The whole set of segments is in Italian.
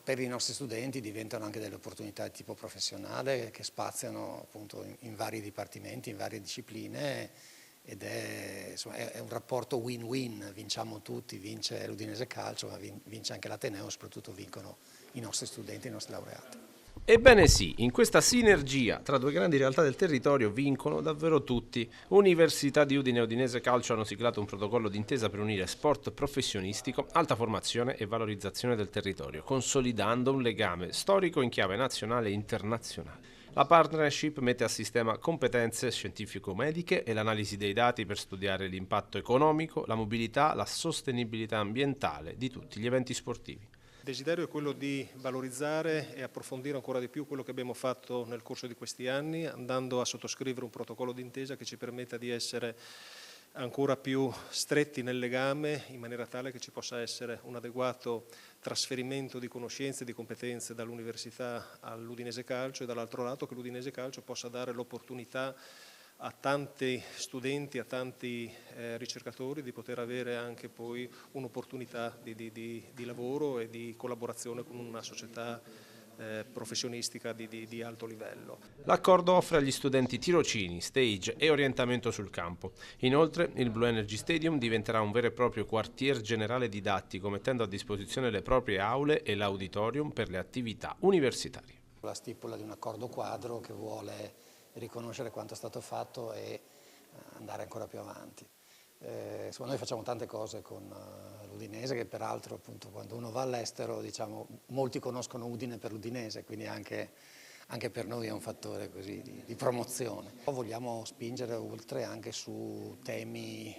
per i nostri studenti diventano anche delle opportunità di tipo professionale che spaziano appunto in vari dipartimenti, in varie discipline ed insomma, è un rapporto win-win, vinciamo tutti, vince l'Udinese Calcio, ma vince anche l'Ateneo, soprattutto vincono i nostri studenti, i nostri laureati. Ebbene sì, in questa sinergia tra due grandi realtà del territorio vincono davvero tutti. Università di Udine e Udinese Calcio hanno siglato un protocollo d'intesa per unire sport professionistico, alta formazione e valorizzazione del territorio, consolidando un legame storico in chiave nazionale e internazionale. La partnership mette a sistema competenze scientifico-mediche e l'analisi dei dati per studiare l'impatto economico, la mobilità, la sostenibilità ambientale di tutti gli eventi sportivi. Il desiderio è quello di valorizzare e approfondire ancora di più quello che abbiamo fatto nel corso di questi anni, andando a sottoscrivere un protocollo d'intesa che ci permetta di essere ancora più stretti nel legame, in maniera tale che ci possa essere un adeguato trasferimento di conoscenze e di competenze dall'Università all'Udinese Calcio e dall'altro lato che l'Udinese Calcio possa dare l'opportunità a tanti studenti, a tanti ricercatori di poter avere anche poi un'opportunità di lavoro e di collaborazione con una società professionistica di alto livello. L'accordo offre agli studenti tirocini, stage e orientamento sul campo. Inoltre, il Blue Energy Stadium diventerà un vero e proprio quartier generale didattico, mettendo a disposizione le proprie aule e l'auditorium per le attività universitarie. La stipula di un accordo quadro che vuole riconoscere quanto è stato fatto e andare ancora più avanti. Noi facciamo tante cose con l'Udinese, che peraltro appunto quando uno va all'estero diciamo, molti conoscono Udine per l'Udinese, quindi anche per noi è un fattore così di promozione. Vogliamo spingere oltre anche su temi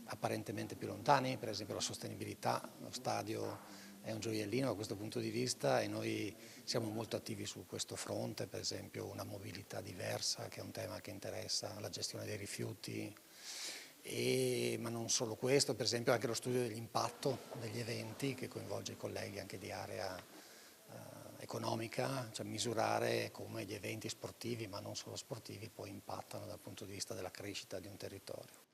apparentemente più lontani, per esempio la sostenibilità. Lo stadio è un gioiellino da questo punto di vista e noi siamo molto attivi su questo fronte, per esempio una mobilità diversa che è un tema che interessa la gestione dei rifiuti, ma non solo questo, per esempio anche lo studio dell'impatto degli eventi che coinvolge i colleghi anche di area economica, cioè misurare come gli eventi sportivi, ma non solo sportivi, poi impattano dal punto di vista della crescita di un territorio.